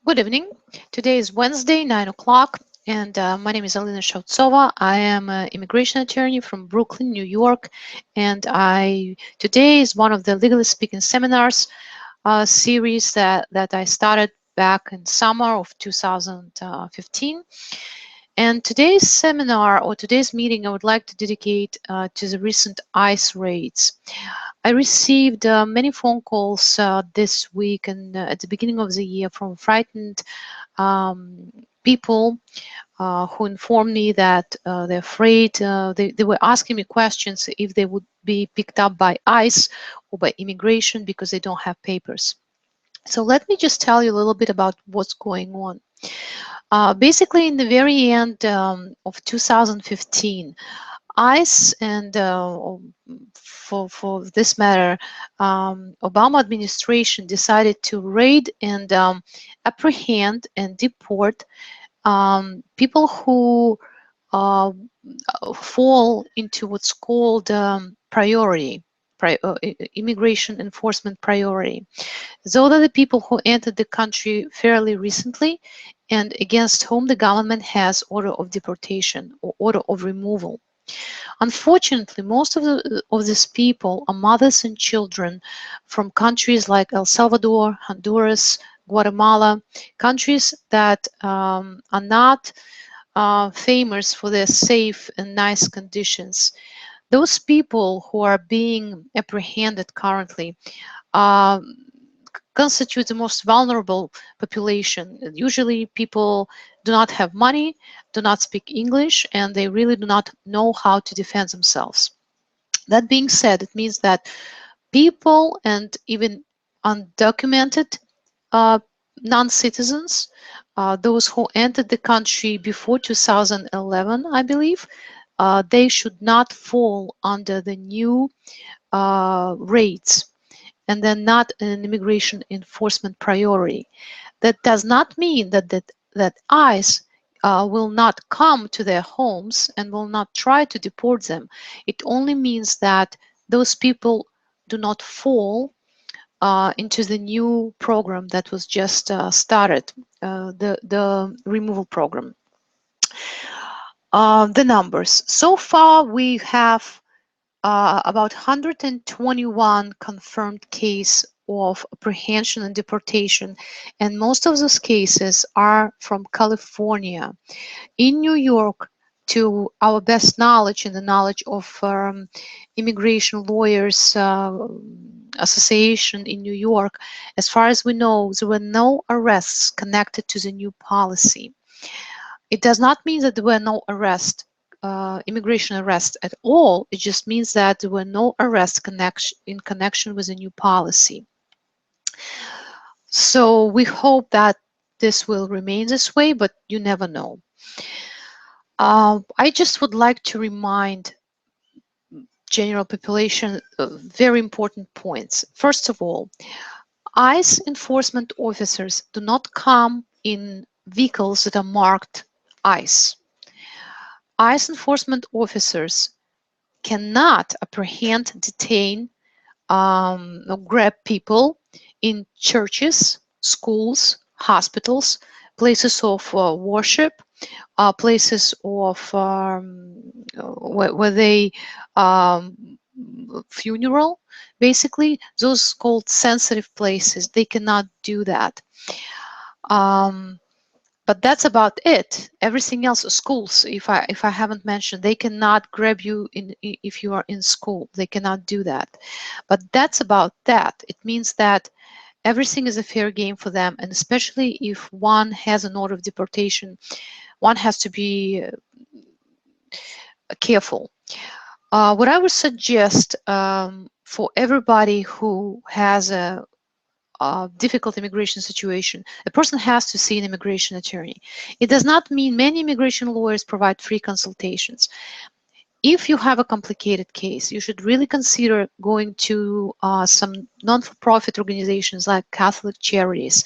Good evening. Today is Wednesday, 9 o'clock, and my name is Alina Shevtsova. I am an immigration attorney from Brooklyn, New York, and today is one of the Legally Speaking seminars series that I started back in summer of 2015. And today's seminar or today's meeting I would like to dedicate to the recent ICE raids. I received many phone calls this week and at the beginning of the year from frightened people who informed me that they're afraid. They were asking me questions if they would be picked up by ICE or by immigration because they don't have papers. So let me just tell you a little bit about what's going on. Basically, in the very end of 2015, ICE and for this matter, Obama administration decided to raid and apprehend and deport people who uh, fall into what's called immigration enforcement priority. Those are the people who entered the country fairly recently and against whom the government has order of deportation or order of removal. Unfortunately, most of these people are mothers and children from countries like El Salvador, Honduras, Guatemala, countries that are not famous for their safe and nice conditions. Those people who are being apprehended currently um, constitute the most vulnerable population. Usually people do not have money, do not speak English, and they really do not know how to defend themselves. That being said, it means that people and even undocumented uh, non-citizens, those who entered the country before 2011, I believe, they should not fall under the new rates and then not an immigration enforcement priority. That does not mean that ICE will not come to their homes and will not try to deport them. It only means that those people do not fall into the new program that was just started, the removal program. The numbers. So far, we have about 121 confirmed case of apprehension and deportation, and most of those cases are from California. In New York, to our best knowledge and the knowledge of immigration lawyers association in New York, as far as we know, there were no arrests connected to the new policy. It does not mean that there were no arrests, immigration arrests at all. It just means that there were no arrests in connection with the new policy. So we hope that this will remain this way, but you never know. I just would like to remind general population very important points. First of all, ICE enforcement officers do not come in vehicles that are marked ICE. ICE enforcement officers cannot apprehend, detain, or grab people in churches, schools, hospitals, places of worship, places of where they funeral, basically those called sensitive places. They cannot do that. But that's about it. Everything else, schools, if I haven't mentioned, they cannot grab you if you are in school. They cannot do that. But that's about that. It means that everything is a fair game for them, and especially if one has an order of deportation, one has to be careful. What I would suggest for everybody who has a difficult immigration situation, a person has to see an immigration attorney. It does not mean many immigration lawyers provide free consultations. If you have a complicated case, you should really consider going to some non-for-profit organizations like Catholic Charities.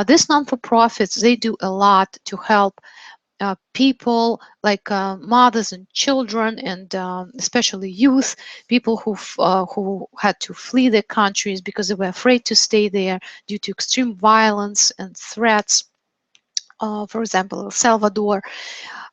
These non-for-profits, they do a lot to help people like mothers and children, and especially youth, people who had to flee their countries because they were afraid to stay there due to extreme violence and threats. For example, El Salvador.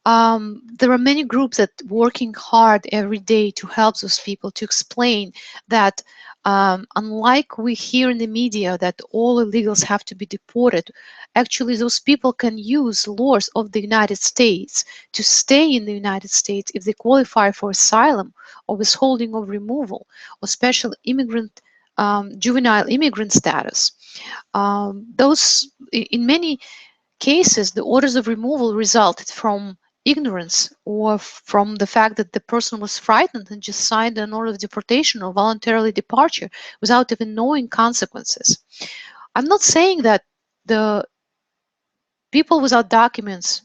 There are many groups that working hard every day to help those people, to explain that unlike we hear in the media that all illegals have to be deported, actually those people can use laws of the United States to stay in the United States if they qualify for asylum or withholding of removal or special immigrant juvenile immigrant status. Those in many cases, the orders of removal resulted from ignorance or from the fact that the person was frightened and just signed an order of deportation or voluntarily departure without even knowing consequences. I'm not saying that the people without documents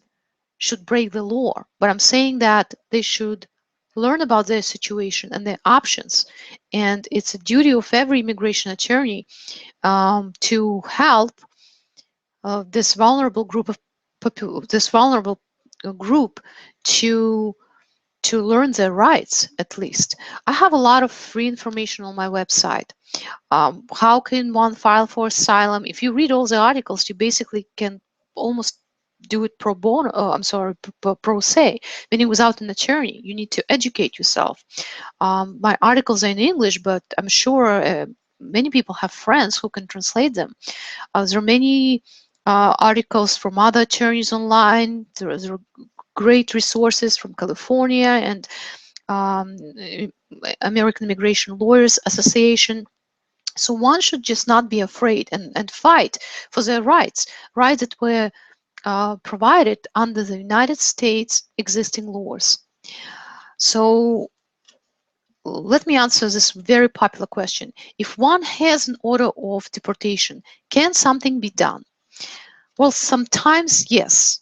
should break the law, but I'm saying that they should learn about their situation and their options. And it's a duty of every immigration attorney to help this vulnerable group of this vulnerable group to learn their rights. At least I have a lot of free information on my website. How can one file for asylum? If you read all the articles, you basically can almost do it pro bono. I'm sorry, pro se, meaning without an attorney. You need to educate yourself. My articles are in English, but I'm sure many people have friends who can translate them. There are many articles from other attorneys online. There are great resources from California and American Immigration Lawyers Association. So one should just not be afraid and fight for their rights, rights that were provided under the United States existing laws. So let me answer this very popular question. If one has an order of deportation, can something be done? Well, sometimes yes.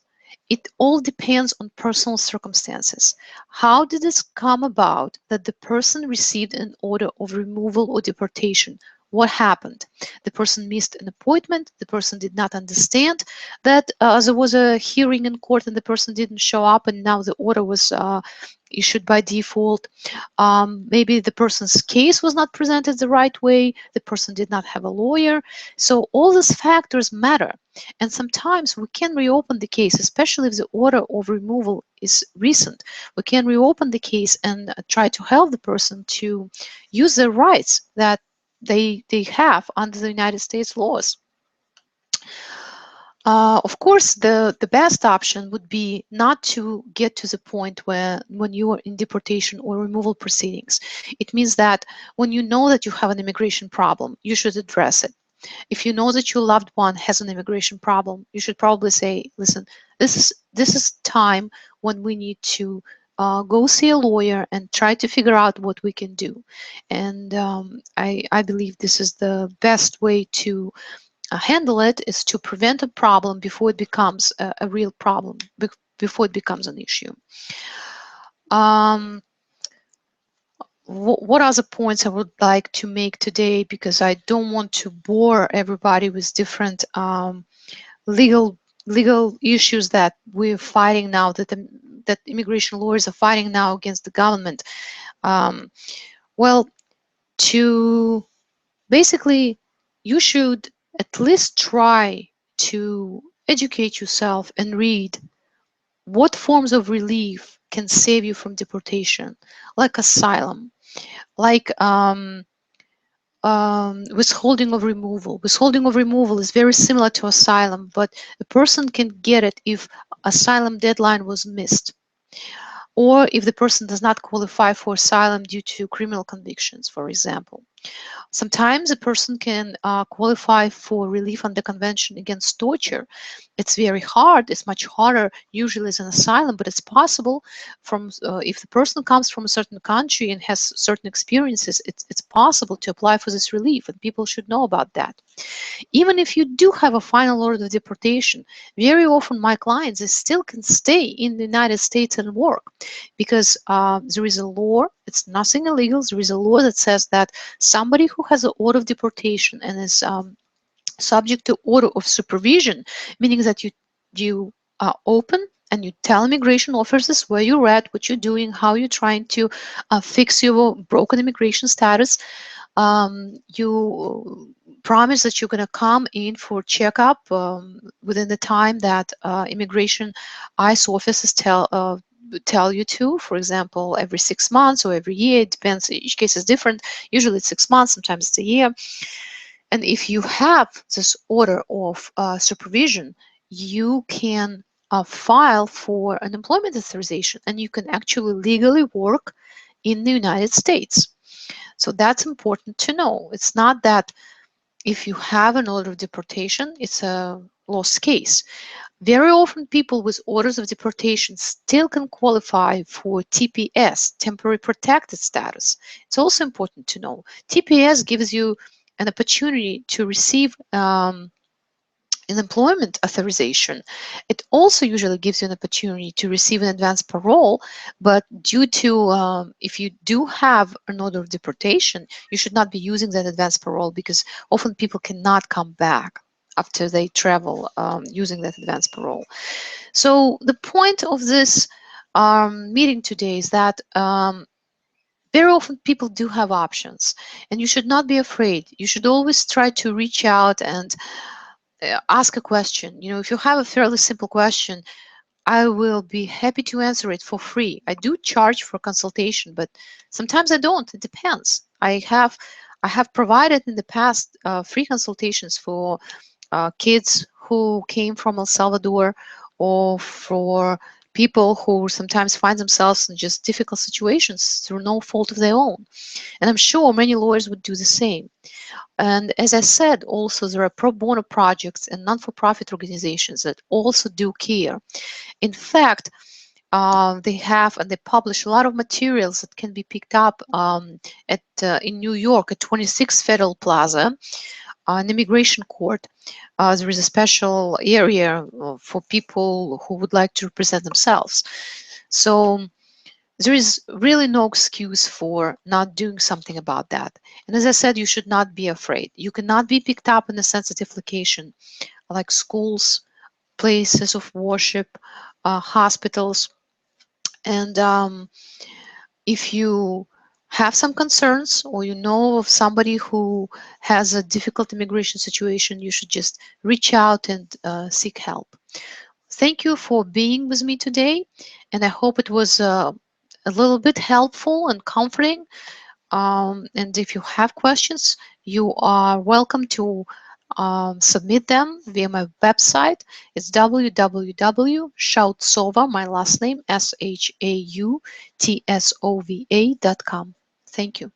It all depends on personal circumstances. How did this come about that the person received an order of removal or deportation? What happened? The person missed an appointment, the person did not understand that there was a hearing in court and the person didn't show up, and now the order was issued by default. Maybe the person's case was not presented the right way, the person did not have a lawyer. So all these factors matter. And sometimes we can reopen the case, especially if the order of removal is recent. We can reopen the case and try to help the person to use their rights that they have under the United States laws. Of course, the best option would be not to get to the point where when you are in deportation or removal proceedings. It means that when you know that you have an immigration problem, you should address it. If you know that your loved one has an immigration problem, you should probably say, listen, this is time when we need to go see a lawyer and try to figure out what we can do. And I believe this is the best way to handle it, is to prevent a problem before it becomes a real problem, before it becomes an issue. What other points I would like to make today, because I don't want to bore everybody with different legal issues that we're fighting now, that immigration lawyers are fighting now against the government. Well, to basically, you should at least try to educate yourself and read what forms of relief can save you from deportation, like asylum, like withholding of removal. Withholding of removal is very similar to asylum, but a person can get it if asylum deadline was missed, or if the person does not qualify for asylum due to criminal convictions, for example. Sometimes a person can qualify for relief under Convention Against Torture. It's very hard. It's much harder usually as an asylum, but it's possible. From if the person comes from a certain country and has certain experiences, it's possible to apply for this relief, and people should know about that. Even if you do have a final order of deportation, very often my clients, they still can stay in the United States and work, because there is a law. It's nothing illegal. There is a law that says that somebody who has an order of deportation and is subject to order of supervision, meaning that you are open and you tell immigration officers where you're at, what you're doing, how you're trying to fix your broken immigration status. You promise that you're going to come in for checkup within the time that immigration ICE officers tell you to. For example, every 6 months or every year. It depends. Each case is different. Usually it's 6 months. Sometimes it's a year. And if you have this order of supervision, you can file for an employment authorization, and you can actually legally work in the United States. So that's important to know. It's not that if you have an order of deportation, it's a lost case. Very often people with orders of deportation still can qualify for TPS, temporary protected status. It's also important to know. TPS gives you an opportunity to receive an employment authorization. It also usually gives you an opportunity to receive an advance parole, but due to, if you do have an order of deportation, you should not be using that advance parole, because often people cannot come back after they travel using that advance parole. So the point of this meeting today is that very often people do have options, and you should not be afraid. You should always try to reach out and ask a question. You know, if you have a fairly simple question, I will be happy to answer it for free. I do charge for consultation, but sometimes I don't. It depends. I have provided in the past free consultations for kids who came from El Salvador, or for people who sometimes find themselves in just difficult situations through no fault of their own. And I'm sure many lawyers would do the same. And as I said, also there are pro bono projects and non-for-profit organizations that also do care. In fact, they have and they publish a lot of materials that can be picked up at in New York at 26 Federal Plaza, an immigration court. There is a special area for people who would like to represent themselves. So there is really no excuse for not doing something about that. And as I said, you should not be afraid. You cannot be picked up in a sensitive location like schools, places of worship, hospitals. And if you have some concerns, or you know of somebody who has a difficult immigration situation, you should just reach out and seek help. Thank you for being with me today, and I hope it was a little bit helpful and comforting. And if you have questions, you are welcome to submit them via my website. It's www.shautsova, my last name, SHAUTSOVA.com. Thank you.